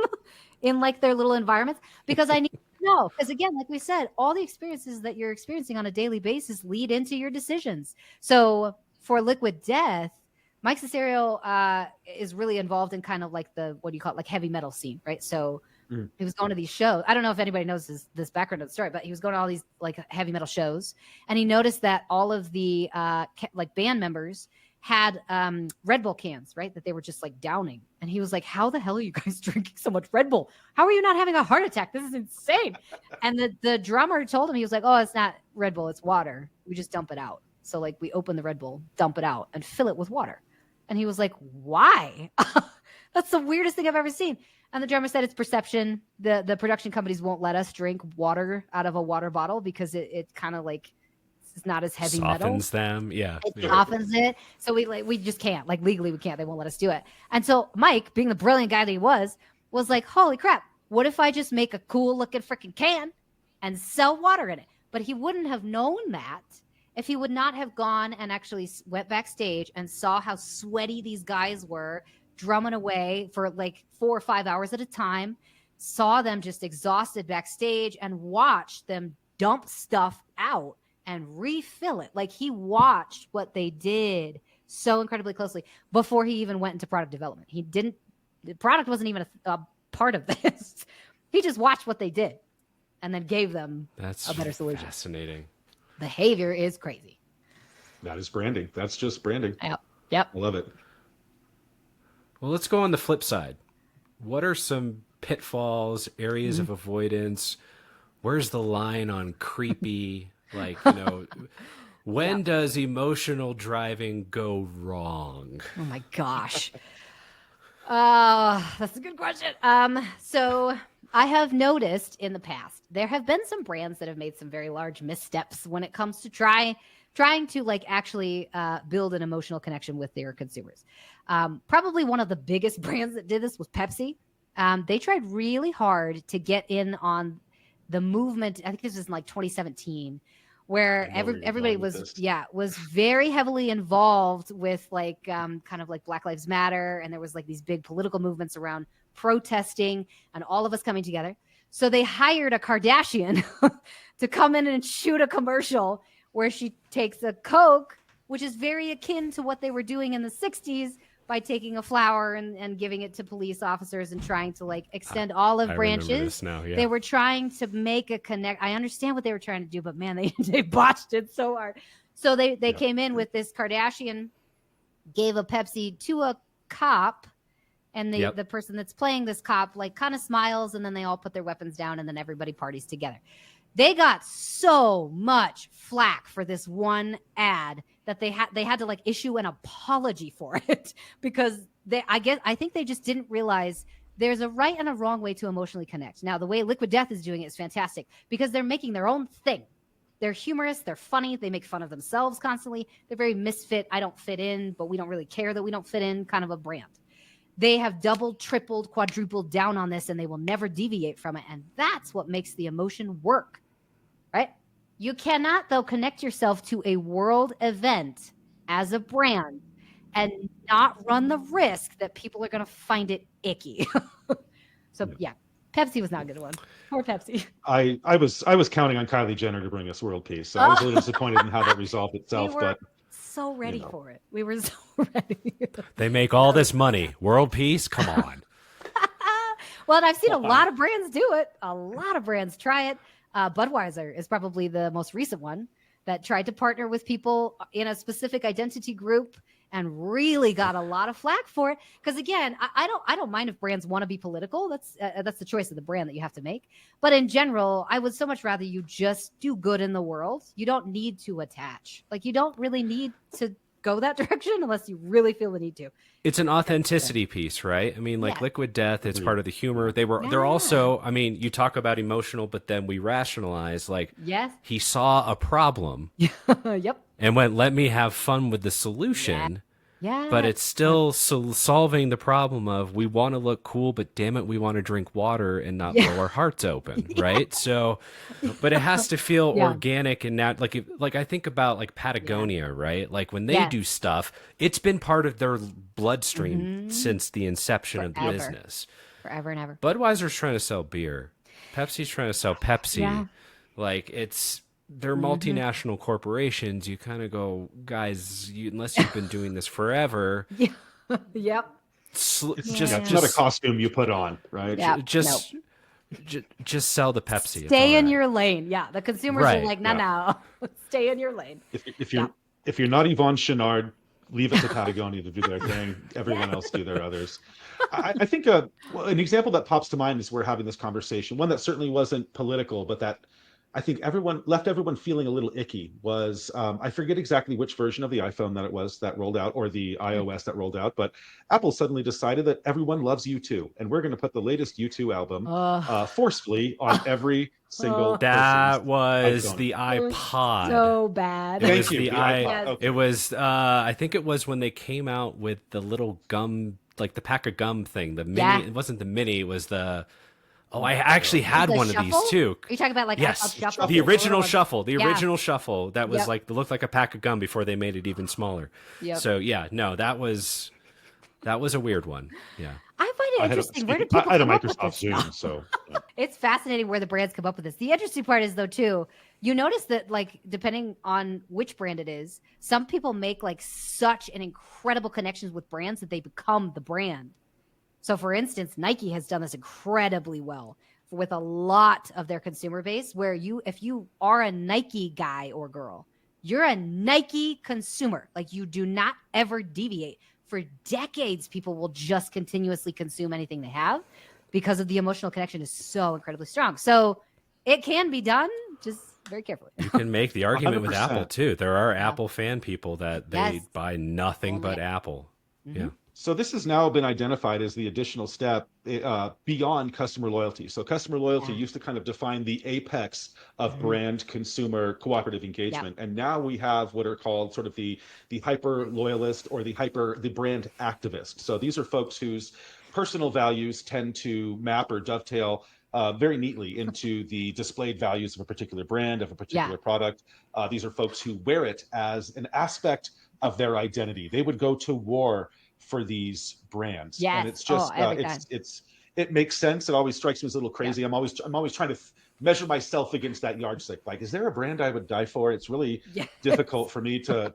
in like their little environments because I need to know. Because again, like we said, all the experiences that you're experiencing on a daily basis lead into your decisions. So for Liquid Death, Mike Cesario is really involved in kind of like the, what do you call it, like heavy metal scene, right? So he was going to these shows. I don't know if anybody knows this background of the story, but he was going to all these like heavy metal shows. And he noticed that all of the like band members had Red Bull cans, right? That they were just like downing. And he was like, how the hell are you guys drinking so much Red Bull? How are you not having a heart attack? This is insane. And the drummer told him, he was like, oh, it's not Red Bull, it's water. We just dump it out. So like we open the Red Bull, dump it out and fill it with water. And he was like, why? That's the weirdest thing I've ever seen. And the drummer said it's perception. The production companies won't let us drink water out of a water bottle because it kind of like, it's not as heavy metal. Softens them. Yeah. It softens it. So we just can't. Like legally we can't. They won't let us do it. And so Mike, being the brilliant guy that he was like, holy crap, what if I just make a cool looking freaking can and sell water in it? But he wouldn't have known that if he would not have gone and actually went backstage and saw how sweaty these guys were drumming away for like 4 or 5 hours at a time, saw them just exhausted backstage and watched them dump stuff out and refill it. Like he watched what they did so incredibly closely before he even went into product development. The product wasn't even a part of this. He just watched what they did and then gave them a better solution. Fascinating. Behavior is crazy. That is branding. That's just branding. Yep. I love it. Well, let's go on the flip side. What are some pitfalls, areas of avoidance? Where's the line on creepy? Like, when does emotional driving go wrong? Oh my gosh. That's a good question. So I have noticed in the past, there have been some brands that have made some very large missteps when it comes to trying to like actually build an emotional connection with their consumers. Probably one of the biggest brands that did this was Pepsi. They tried really hard to get in on the movement. I think this was in like 2017, where everybody was very heavily involved with like kind of like Black Lives Matter, and there was like these big political movements around protesting and all of us coming together. So they hired a Kardashian to come in and shoot a commercial where she takes a Coke, which is very akin to what they were doing in the 60s by taking a flower and giving it to police officers and trying to like extend olive branches. Now, yeah. They were trying to make a connect. I understand what they were trying to do, but man, they botched it so hard. So they came in with this Kardashian, gave a Pepsi to a cop, and the person that's playing this cop like kind of smiles, and then they all put their weapons down, and then everybody parties together. They got so much flack for this one ad that they had to like issue an apology for it because I think they just didn't realize there's a right and a wrong way to emotionally connect. Now, the way Liquid Death is doing it is fantastic because they're making their own thing. They're humorous. They're funny. They make fun of themselves constantly. They're very misfit. I don't fit in, but we don't really care that we don't fit in kind of a brand. They have doubled, tripled, quadrupled down on this, and they will never deviate from it. And that's what makes the emotion work, right? You cannot, though, connect yourself to a world event as a brand and not run the risk that people are going to find it icky. So, yeah, Pepsi was not a good one. Poor Pepsi. I was counting on Kylie Jenner to bring us world peace, so I was a little disappointed in how that resolved itself. We were so ready for it. We were so ready. They make all this money. World peace? Come on. Well, and I've seen a lot of brands do it. A lot of brands try it. Budweiser is probably the most recent one that tried to partner with people in a specific identity group and really got a lot of flack for it. Because again, I don't mind if brands want to be political. That's the choice of the brand that you have to make. But in general, I would so much rather you just do good in the world. You don't need to attach. Like you don't really need to go that direction unless you really feel the need to. It's an authenticity piece, right? I mean, like Liquid Death, it's part of the humor. They're also, I mean, you talk about emotional, but then we rationalize like, he saw a problem and went, let me have fun with the solution. Yeah. But it's still solving the problem of we want to look cool, but damn it, we want to drink water and not blow our hearts open, right? So, but it has to feel organic and not like I think about like Patagonia, right? Like when they do stuff, it's been part of their bloodstream since the inception of the business. Forever and ever. Budweiser's trying to sell beer. Pepsi's trying to sell Pepsi. Yeah. Like they're multinational corporations. You kind of go, guys, unless you've been doing this forever. It's just not a costume you put on, right? Yeah. Just sell the Pepsi. Stay in your lane. Yeah. The consumers are like, no. Stay in your lane. If you're not Yvonne Chouinard, leave it to Patagonia to do their thing. Everyone else do their others. I think an example that pops to mind as we're having this conversation, one that certainly wasn't political, but that I think left everyone feeling a little icky was, I forget exactly which version of the iPhone that it was that rolled out or the iOS that rolled out, but Apple suddenly decided that everyone loves U2 and we're going to put the latest U2 album forcefully on every single That was the iPod. So bad. It was I think it was when they came out with the little gum, like the pack of gum thing, the mini, it wasn't the mini, it was the I actually had one of these too. Are you talking about like Shuffle? The original Shuffle. The original Shuffle that was like looked like a pack of gum before they made it even smaller. So that was a weird one. Yeah. I find it interesting. Where do people I had a come up with Microsoft this Zoom, stuff? so It's fascinating where the brands come up with this. The interesting part is though too, you notice that like depending on which brand it is, some people make like such an incredible connections with brands that they become the brand. So for instance, Nike has done this incredibly well with a lot of their consumer base where if you are a Nike guy or girl, you're a Nike consumer. Like you do not ever deviate. For decades, people will just continuously consume anything they have because of the emotional connection is so incredibly strong. So it can be done, just very carefully. You can make the argument with Apple too. There are Apple fan people that they buy nothing but Apple. Mm-hmm. Yeah. So this has now been identified as the additional step beyond customer loyalty. So customer loyalty used to kind of define the apex of brand consumer cooperative engagement. And now we have what are called sort of the hyper loyalist or the brand activist. So these are folks whose personal values tend to map or dovetail very neatly into the displayed values of a particular brand, of a particular product. These are folks who wear it as an aspect of their identity. They would go to war for these brands. Yes. And it's just it makes sense. It always strikes me as a little crazy. I'm always trying to measure myself against that yardstick. Like, is there a brand I would die for? It's really difficult for me to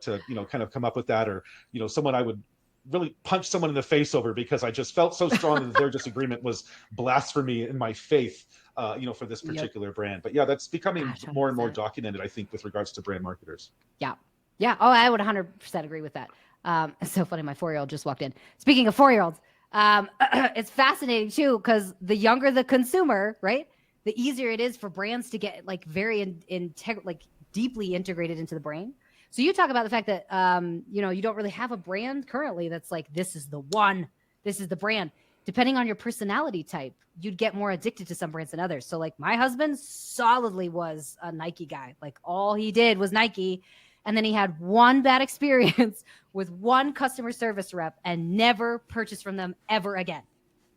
kind of come up with that, or someone I would really punch someone in the face over because I just felt so strong that their disagreement was blasphemy in my faith, for this particular brand. But yeah, that's becoming more and more documented, I think, with regards to brand marketers. Yeah. Oh, I would 100% agree with that. It's so funny. My 4-year-old just walked in. Speaking of 4-year-olds, it's fascinating too, because the younger the consumer, right, the easier it is for brands to get like very deeply integrated into the brain. So you talk about the fact that, you don't really have a brand currently that's like, this is the one, this is the brand. Depending on your personality type, you'd get more addicted to some brands than others. So like my husband solidly was a Nike guy. Like all he did was Nike. And then he had one bad experience with one customer service rep and never purchased from them ever again.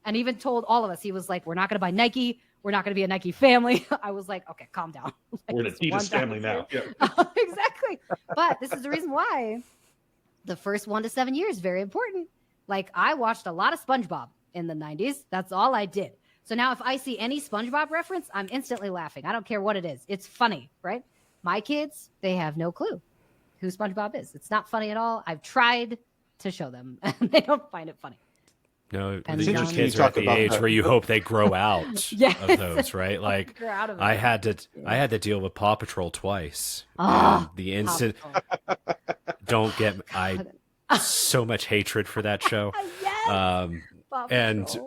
And even told all of us, he was like, we're not going to buy Nike. We're not going to be a Nike family. I was like, okay, calm down. Like, we're an Adidas family now. Yeah. Exactly. But this is the reason why the first 1 to 7 years, very important. Like I watched a lot of SpongeBob in the 90s. That's all I did. So now if I see any SpongeBob reference, I'm instantly laughing. I don't care what it is. It's funny, right? My kids, they have no clue who SpongeBob is. It's not funny at all. I've tried to show them and they don't find it funny. No, Your kids are at the age where you hope they grow out of those, right? Like I had to deal with Paw Patrol twice. The instant so much hatred for that show. And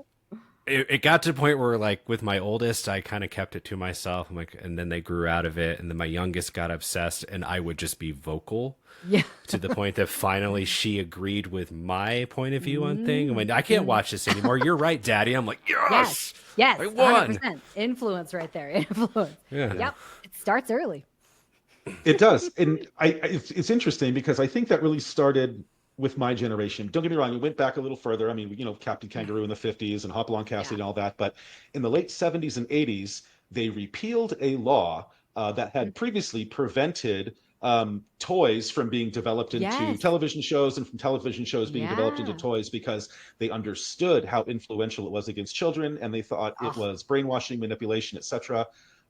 it got to the point where, like, with my oldest, I kind of kept it to myself. I'm like, and then they grew out of it. And then my youngest got obsessed, and I would just be vocal to the point that finally she agreed with my point of view on thing. I mean, I can't watch this anymore. You're right, Daddy. I'm like, yes, I won. 100%. Influence right there. Influence. Yeah. Yep. It starts early. It does. And it's interesting because I think that really started with my generation. Don't get me wrong, it went back a little further. I mean, Captain Kangaroo in the 50s and Hopalong Cassidy and all that. But in the late 70s and 80s, they repealed a law that had previously prevented toys from being developed into television shows, and from television shows being developed into toys, because they understood how influential it was against children, and they thought it was brainwashing, manipulation, etc.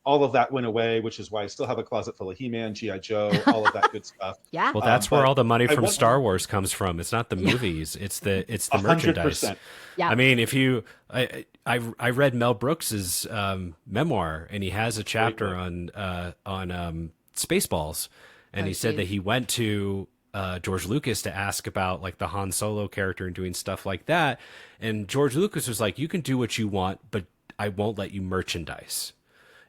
All of that went away, which is why I still have a closet full of He-Man, G.I. Joe, all of that good stuff. Yeah. Well, that's where all the money from Star Wars comes from. It's not the movies; it's the merchandise. 100%. Yeah. I mean, I read Mel Brooks's memoir, and he has a chapter on Spaceballs, and he said that he went to George Lucas to ask about like the Han Solo character and doing stuff like that, and George Lucas was like, "You can do what you want, but I won't let you merchandise."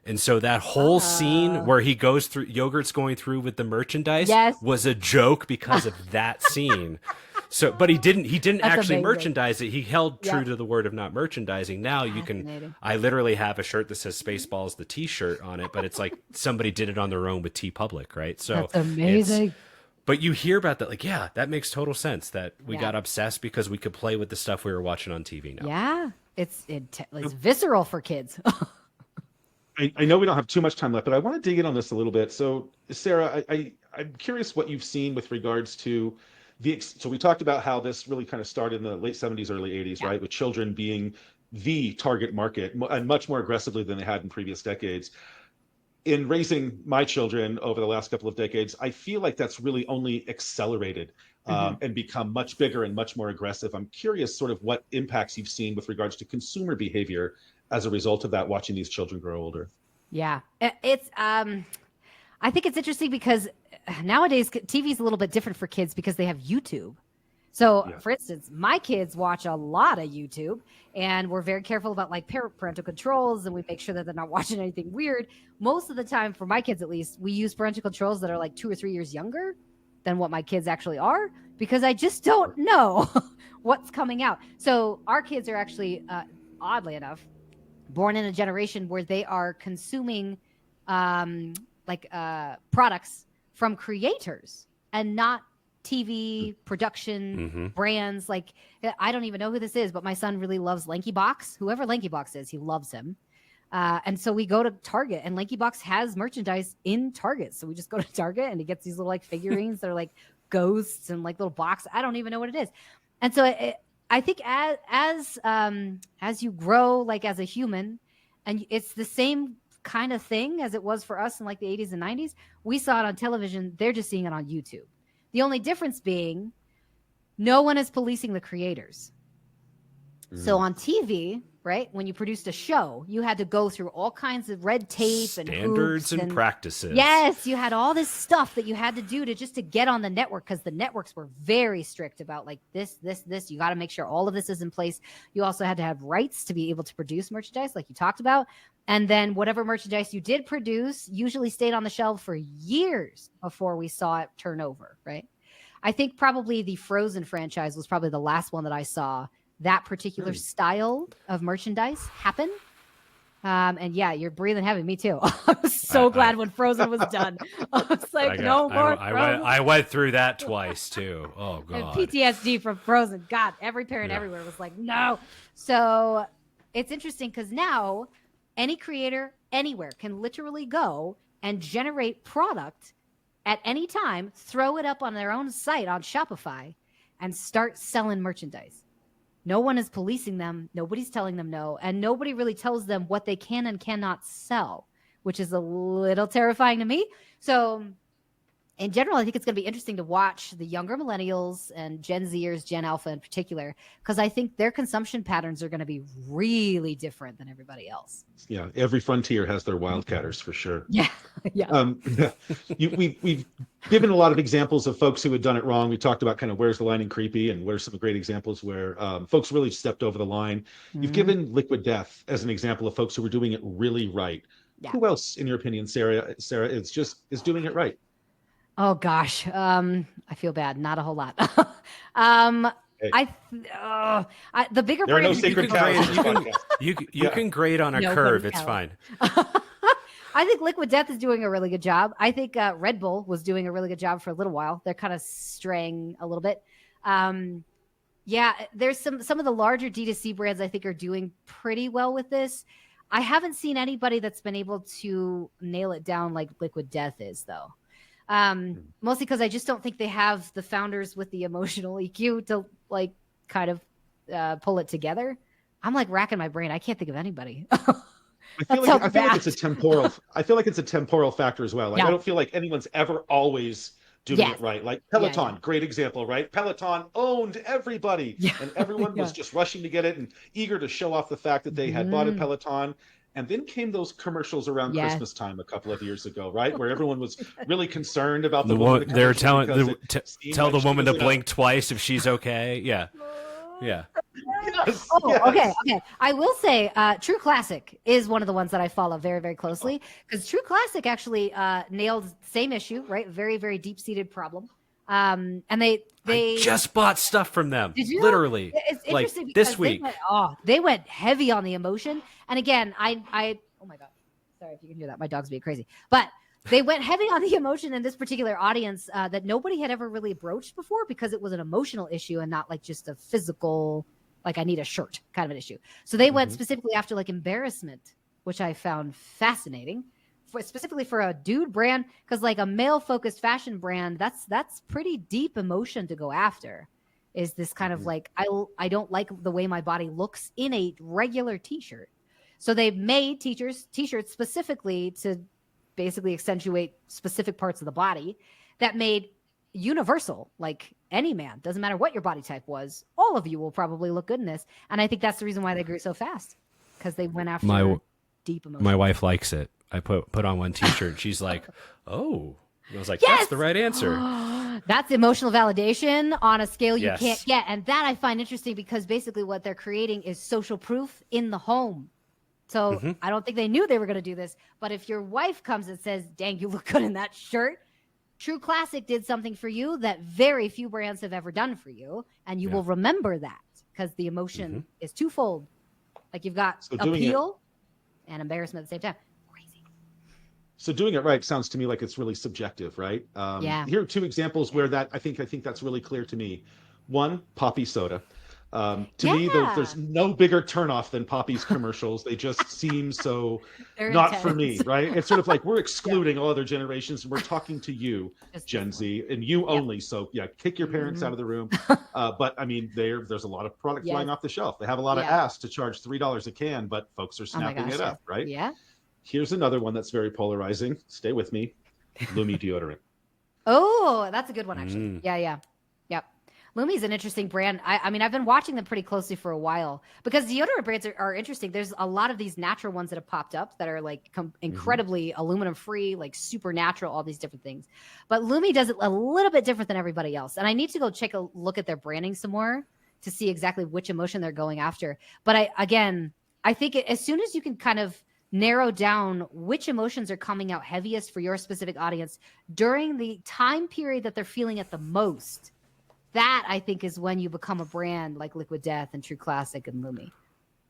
And so that whole scene where he goes through, Yogurt's going through with the merchandise was a joke because of that scene. So, but he didn't actually merchandise it. He held true to the word of not merchandising. Now you can, I literally have a shirt that says Spaceballs, the t-shirt on it, but it's like somebody did it on their own with TeePublic, right? So that's amazing. But you hear about that, like, yeah, that makes total sense that we got obsessed because we could play with the stuff we were watching on TV now. Yeah. It's visceral for kids. I know we don't have too much time left, but I want to dig in on this a little bit. So, Sarah, I'm curious what you've seen with regards to so we talked about how this really kind of started in the late 70s, early 80s, right? With children being the target market, and much more aggressively than they had in previous decades. In raising my children over the last couple of decades, I feel like that's really only accelerated and become much bigger and much more aggressive. I'm curious sort of what impacts you've seen with regards to consumer behavior as a result of that, watching these children grow older. Yeah, it's I think it's interesting because nowadays TV is a little bit different for kids because they have YouTube. So for instance, my kids watch a lot of YouTube, and we're very careful about like parental controls, and we make sure that they're not watching anything weird. Most of the time, for my kids at least, we use parental controls that are like 2 or 3 years younger than what my kids actually are, because I just don't know what's coming out. So our kids are actually, oddly enough, born in a generation where they are consuming products from creators and not TV production brands. Like, I don't even know who this is, but my son really loves Lanky Box. Whoever Lanky Box is, he loves him. And so we go to Target, and Lanky Box has merchandise in Target. So we just go to Target, and he gets these little like figurines that are like ghosts and like little box. I don't even know what it is. And so I think as you grow, like as a human, and it's the same kind of thing as it was for us in like the 80s and 90s. We saw it on television. They're just seeing it on YouTube. The only difference being no one is policing the creators. So on TV, right, when you produced a show, you had to go through all kinds of red tape and standards and practices. Yes, you had all this stuff that you had to do to get on the network, because the networks were very strict about like this. You got to make sure all of this is in place. You also had to have rights to be able to produce merchandise, like you talked about. And then whatever merchandise you did produce usually stayed on the shelf for years before we saw it turn over, right? I think probably the Frozen franchise was probably the last one that I saw that particular style of merchandise happen. And yeah, you're breathing heavy. Me too. I was so glad when Frozen was done. I was like, no more. I went through that twice too. Oh God. And PTSD from Frozen. God, every parent everywhere was like, no. So it's interesting because now any creator anywhere can literally go and generate product at any time, throw it up on their own site on Shopify, and start selling merchandise. No one is policing them. Nobody's telling them no. And nobody really tells them what they can and cannot sell, which is a little terrifying to me. So in general, I think it's going to be interesting to watch the younger millennials and Gen Zers, Gen Alpha in particular, because I think their consumption patterns are going to be really different than everybody else. Yeah, every frontier has their wildcatters for sure. Yeah, yeah. We've given a lot of examples of folks who had done it wrong. We talked about kind of where's the line in creepy, and where's some great examples where folks really stepped over the line. You've given Liquid Death as an example of folks who were doing it really right. Yeah. Who else, in your opinion, Sarah, is doing it right? Oh gosh, I feel bad. Not a whole lot. Hey. The bigger there are no sacred cows. You can grade on a curve. It's fine. I think Liquid Death is doing a really good job. I think Red Bull was doing a really good job for a little while. They're kind of straying a little bit. Yeah, there's some of the larger D2C brands I think are doing pretty well with this. I haven't seen anybody that's been able to nail it down like Liquid Death is, though. Mostly because I just don't think they have the founders with the emotional EQ to like kind of pull it together. I'm like racking my brain. I can't think of anybody. I feel like it's a temporal. I feel like it's a temporal factor as well. Like I don't feel like anyone's ever always doing it right. Like Peloton, great example, right? Peloton owned everybody, and everyone was just rushing to get it and eager to show off the fact that they had bought a Peloton. And then came those commercials around Christmas time a couple of years ago, right? Where everyone was really concerned about the woman. They were tell the woman to blink twice if she's okay. Yeah. Yeah. Yes, Okay. I will say True Classic is one of the ones that I follow very, very closely, because True Classic actually nailed the same issue, right? Very, very deep-seated problem. And I just bought stuff from them. Did you? Literally. It's interesting like this week. They went heavy on the emotion. And again, I oh my God. Sorry if you can hear that. My dog's being crazy. But they went heavy on the emotion in this particular audience that nobody had ever really broached before, because it was an emotional issue and not like just a physical, like I need a shirt kind of an issue. So they went specifically after like embarrassment, which I found fascinating. Specifically for a dude brand, because like a male focused fashion brand, that's pretty deep emotion to go after, is this kind of like I don't like the way my body looks in a regular t-shirt. So they made t-shirts specifically to basically accentuate specific parts of the body that made universal, like any man, doesn't matter what your body type was, all of you will probably look good in this. And I think that's the reason why they grew so fast, because they went after deep emotion. My wife likes it. I put on one t-shirt and she's like, oh. And I was like, that's the right answer. That's emotional validation on a scale you can't get. And that I find interesting, because basically what they're creating is social proof in the home. So I don't think they knew they were going to do this. But if your wife comes and says, dang, you look good in that shirt, True Classic did something for you that very few brands have ever done for you. And you will remember that because the emotion is twofold. Like you've got appeal and embarrassment at the same time. Crazy. So doing it right sounds to me like it's really subjective, right? Here are two examples where I think that's really clear to me. One, Poppy soda. To me, there's no bigger turnoff than Poppy's commercials. They just seem so not for me, right? It's sort of like we're excluding all other generations, and we're talking to you, Gen Z, and you only. So kick your parents out of the room. But I mean, there's a lot of product flying off the shelf. They have a lot of ask to charge $3 a can, but folks are snapping it up, right? Yeah. Here's another one that's very polarizing. Stay with me. Lumi deodorant. Oh, that's a good one, actually. Yeah. Lumi's an interesting brand. I mean, I've been watching them pretty closely for a while because deodorant brands are interesting. There's a lot of these natural ones that have popped up that are like incredibly aluminum free, like super natural, all these different things. But Lumi does it a little bit different than everybody else. And I need to go take a look at their branding some more to see exactly which emotion they're going after. But I think as soon as you can kind of narrow down which emotions are coming out heaviest for your specific audience during the time period that they're feeling it the most, that I think is when you become a brand like Liquid Death and True Classic and Lumi.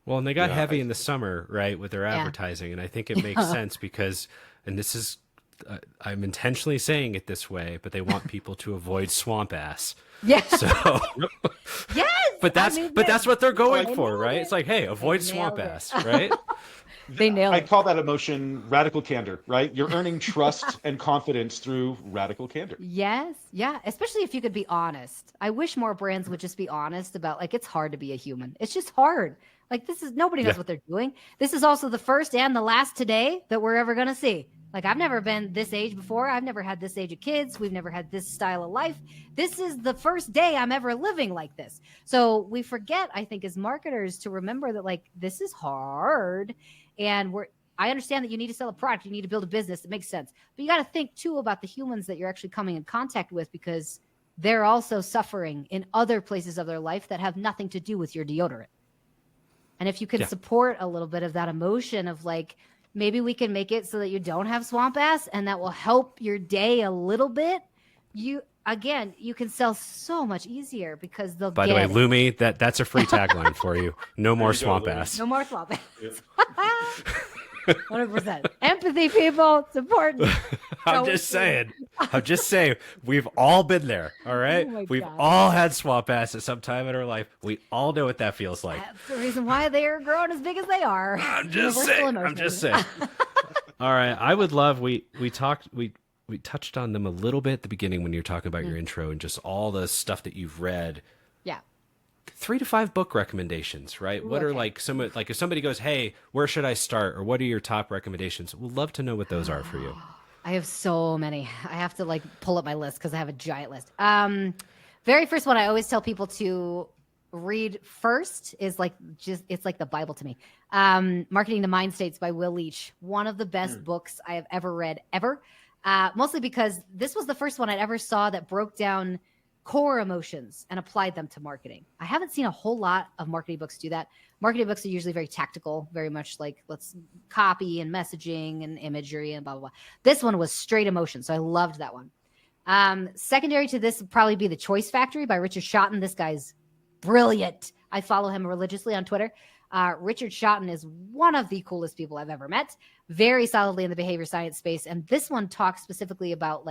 Well, and they got heavy in the summer, right, with their advertising. And I think it makes sense because, and this is, I'm intentionally saying it this way, but they want people to avoid swamp ass. Yeah. So, yes. But that's what they're going for, right? It's like, hey, avoid swamp ass, right? They nailed it. I call that emotion radical candor, right? You're earning trust and confidence through radical candor. Yes. Yeah. Especially if you could be honest. I wish more brands would just be honest about, like, it's hard to be a human. It's just hard. Like, nobody knows what they're doing. This is also the first and the last today that we're ever going to see. Like, I've never been this age before. I've never had this age of kids. We've never had this style of life. This is the first day I'm ever living like this. So we forget, I think, as marketers to remember that, like, this is hard. And I understand that you need to sell a product. You need to build a business. It makes sense. But you got to think, too, about the humans that you're actually coming in contact with because they're also suffering in other places of their life that have nothing to do with your deodorant. And if you can support a little bit of that emotion of, like, maybe we can make it so that you don't have swamp ass and that will help your day a little bit, you can sell so much easier because they'll By the way, Lumi, that's a free tagline for you. No more swamp ass. No more swamp ass. 100%. Empathy, people. It's important. I'm just saying. We've all been there, all right? We've all had swamp ass at some time in our life. We all know what that feels like. That's the reason why they are growing as big as they are. I'm just saying. All right. I would love, we touched on them a little bit at the beginning when you were talking about your intro and just all the stuff that you've read. Yeah. 3 to 5 book recommendations, right? What are if somebody goes, hey, where should I start? Or what are your top recommendations? We'd love to know what those are for you. I have so many. I have to pull up my list because I have a giant list. Very first one I always tell people to read first is it's like the Bible to me. Marketing to Mind States by Will Leach. One of the best books I have ever read ever. Mostly because this was the first one I ever saw that broke down core emotions and applied them to marketing. I haven't seen a whole lot of marketing books do that. Marketing books are usually very tactical, very much like let's copy and messaging and imagery and blah, blah, blah. This one was straight emotion. So I loved that one. Secondary to this would probably be The Choice Factory by Richard Shotton. This guy's brilliant. I follow him religiously on Twitter. Richard Shotton is one of the coolest people I've ever met, very solidly in the behavior science space. And this one talks specifically about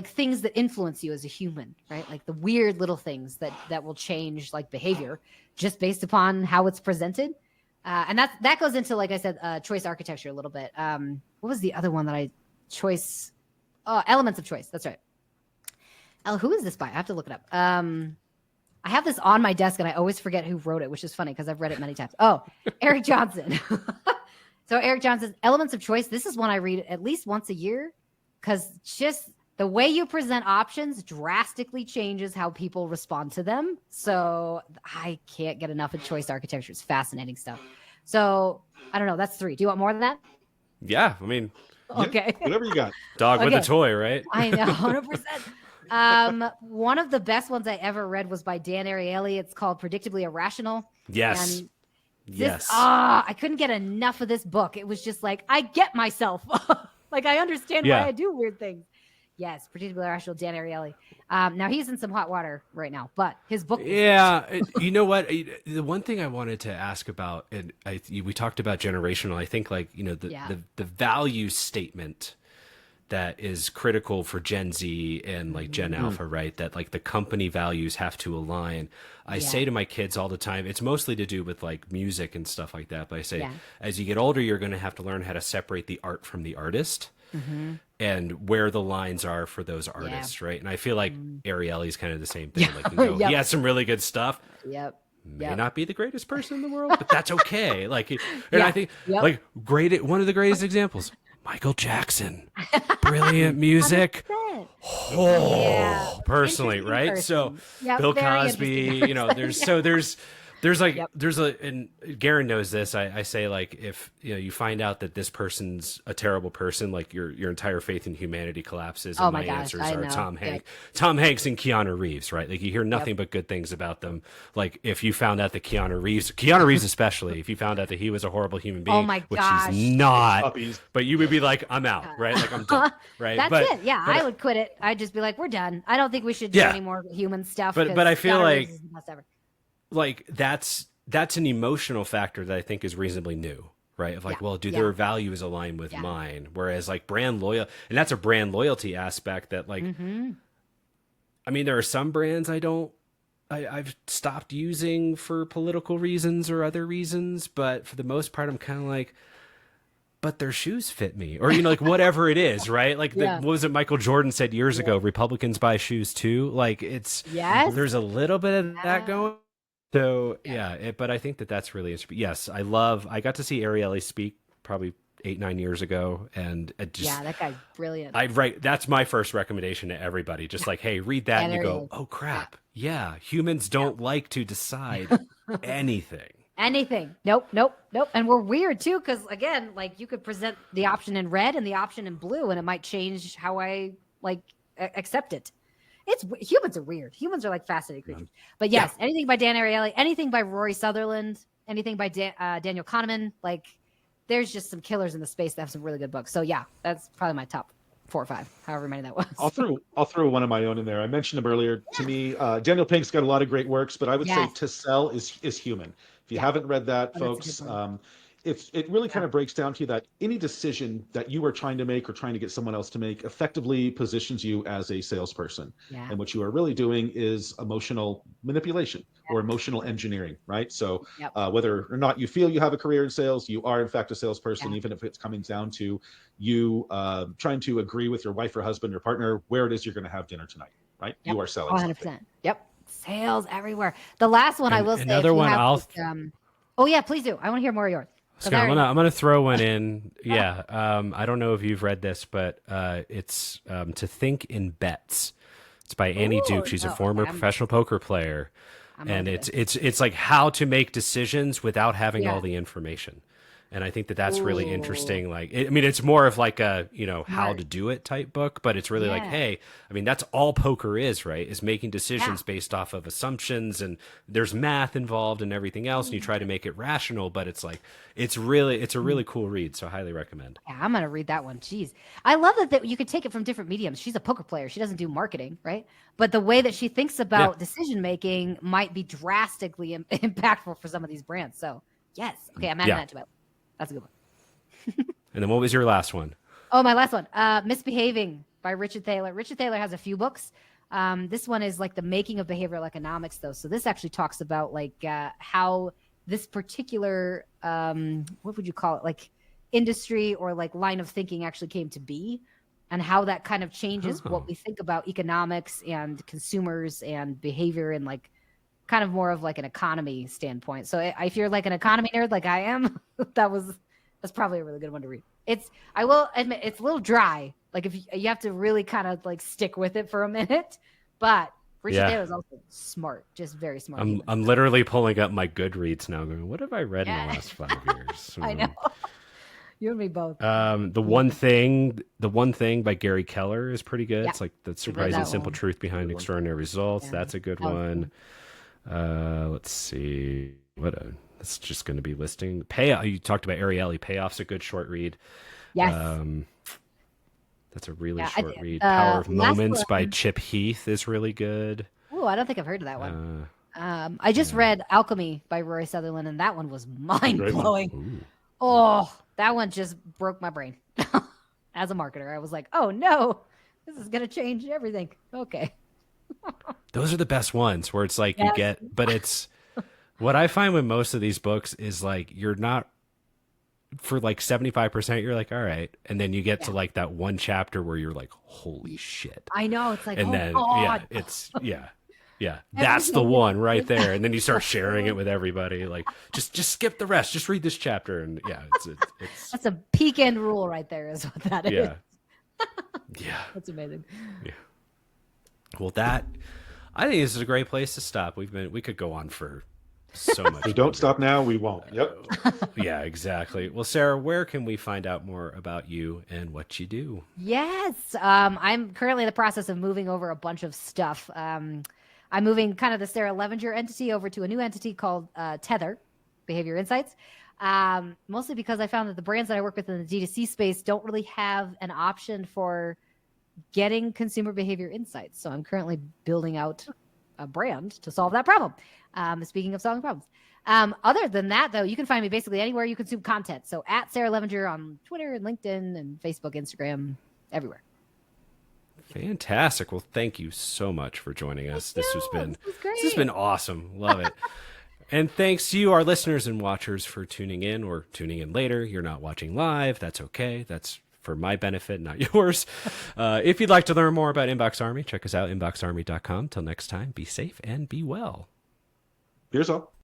things that influence you as a human, right? Like the weird little things that will change like behavior just based upon how it's presented. And that goes into, like I said, choice architecture a little bit. What was the other one that Elements of Choice. That's right. Who is this by? I have to look it up. I have this on my desk and I always forget who wrote it, which is funny because I've read it many times. Oh, Eric Johnson. So Eric Johnson's Elements of Choice. This is one I read at least once a year because just the way you present options drastically changes how people respond to them. So I can't get enough of choice architecture. It's fascinating stuff. So I don't know. That's 3. Do you want more than that? Yeah. I mean, okay. Whatever you got. Dog with a toy, right? I know. 100%. One of the best ones I ever read was by Dan Ariely. It's called Predictably Irrational. Yes. And yes. I couldn't get enough of this book. It was just like, I get myself. Like, I understand why I do weird things. Yes, predictably irrational Dan Ariely. Now he's in some hot water right now, but his book. You know what? The one thing I wanted to ask about, and we talked about generational. I think like, you know, the value statement that is critical for Gen Z and like Gen Alpha, right? That like the company values have to align. I say to my kids all the time, it's mostly to do with like music and stuff like that. But I say, as you get older, you're going to have to learn how to separate the art from the artist. And where the lines are for those artists, right? And I feel like Ariely's kind of the same thing. Like, you know, he has some really good stuff. May not be the greatest person in the world, but that's okay. Like, and I think like one of the greatest examples, Michael Jackson, brilliant music. Personally, right? So Bill Cosby, you know, and Garin knows this. I say like, if you know, you find out that this person's a terrible person, like your entire faith in humanity collapses. And my answers are Tom Hanks and Keanu Reeves, right? Like you hear nothing but good things about them. Like if you found out that Keanu Reeves especially, if you found out that he was a horrible human being, which he's not, but you would be like, I'm out, right? Like I'm done, right? That's it. Yeah, I would quit it. I'd just be like, we're done. I don't think we should do any more human stuff. But I feel like that's an emotional factor that I think is reasonably new, right? Of like, well, do their values align with mine? Whereas like brand loyal, and that's a brand loyalty aspect that like, I mean, there are some brands I've stopped using for political reasons or other reasons, but for the most part, I'm kind of like, but their shoes fit me, or, you know, like whatever it is, right? Like what was it Michael Jordan said years ago, Republicans buy shoes too. Like there's a little bit of that going. So but I think that's really interesting. Yes, I got to see Ariely speak probably 8-9 years ago, and it just that guy's brilliant. That's my first recommendation to everybody. Just like, hey, read that, and you go, oh crap, humans don't like to decide anything. Nope. And we're weird too, because again, like you could present the option in red and the option in blue, and it might change how I like accept it. Humans are weird. Humans are like fascinating creatures. But yes, anything by Dan Ariely, anything by Rory Sutherland, anything by Daniel Kahneman, like there's just some killers in the space that have some really good books. So yeah, that's probably my top 4 or 5, however many that was. I'll throw one of my own in there. I mentioned him earlier. To me, Daniel Pink's got a lot of great works, but I would say To Sell is human. If you haven't read that, folks, it really kind of breaks down to you that any decision that you are trying to make or trying to get someone else to make effectively positions you as a salesperson. And what you are really doing is emotional manipulation or emotional engineering, right? So whether or not you feel you have a career in sales, you are in fact a salesperson, even if it's coming down to you trying to agree with your wife or husband or partner where it is you're going to have dinner tonight, right? You are selling 100%. Something. Sales everywhere. The last one I will say. Another one please do. I want to hear more of yours. Scott, I'm gonna throw one in. I don't know if you've read this, but it's To Think in Bets. It's by Annie Duke. She's a former professional poker player, and it's like how to make decisions without having all the information. And I think that's really interesting. Like, it's more of like a, how to do it type book, but it's really like, hey, that's all poker is, right? Is making decisions based off of assumptions, and there's math involved and everything else. And you try to make it rational, but it's like, it's a really cool read. So I highly recommend. Yeah, I'm going to read that one. Jeez. I love that you could take it from different mediums. She's a poker player. She doesn't do marketing, right? But the way that she thinks about decision-making might be drastically impactful for some of these brands. So yes. Okay. I'm adding that to it. That's a good one. And then what was your last one? Oh, my last one. Misbehaving by Richard Thaler. Richard Thaler has a few books. This one is like the making of behavioral economics, though. So this actually talks about like how this particular, what would you call it? Like industry or like line of thinking actually came to be, and how that kind of changes what we think about economics and consumers and behavior, and like kind of more of like an economy standpoint. So if you're like an economy nerd like I am, that's probably a really good one to read. I will admit it's a little dry. Like if you have to really kind of like stick with it for a minute, but Richard Thaler is also smart, just very smart. I'm literally pulling up my Goodreads now going, what have I read in the last 5 years? I know. You and me both. The one thing by Gary Keller is pretty good. It's like The Surprising Simple Truth Behind Extraordinary Results. That's a good one. Let's see it's just going to be listing payoff. You talked about Ariely. Payoff's a good short read. Yes. That's a really Yeah, short read. Power of last Moments by one- Chip Heath is really good. Oh, I don't think I've heard of that one. I just read Alchemy by Rory Sutherland, and that one was mind-blowing. Oh, that one just broke my brain. As a marketer, I was like, oh no, this is going to change everything. Okay. Those are the best ones where it's like you get, but it's what I find with most of these books is like you're not, for like 75%, you're like, all right. And then you get to like that one chapter where you're like, holy shit. I know. It's like, and oh, then, God. Yeah. That's the one right there. And then you start sharing it with everybody. Like, just skip the rest. Just read this chapter. And it's that's a peak end rule right there is what that is. Yeah. That's amazing. Yeah. Well, I think this is a great place to stop. We could go on for so much. If we don't stop now, we won't. Yep. Yeah, exactly. Well, Sarah, where can we find out more about you and what you do? Yes. I'm currently in the process of moving over a bunch of stuff. I'm moving kind of the Sarah Levinger entity over to a new entity called Tether, Behavior Insights. Mostly because I found that the brands that I work with in the D2C space don't really have an option for getting consumer behavior insights. So I'm currently building out a brand to solve that problem. Speaking of solving problems. Other than that, though, you can find me basically anywhere you consume content. So at Sarah Levinger on Twitter and LinkedIn and Facebook, Instagram, everywhere. Fantastic. Well, thank you so much for joining us. This has been awesome. Love it. And thanks to you, our listeners and watchers, for tuning in or tuning in later. You're not watching live. That's okay. That's for my benefit, not yours. If you'd like to learn more about Inbox Army, check us out, inboxarmy.com. Till next time, be safe and be well. Here's all.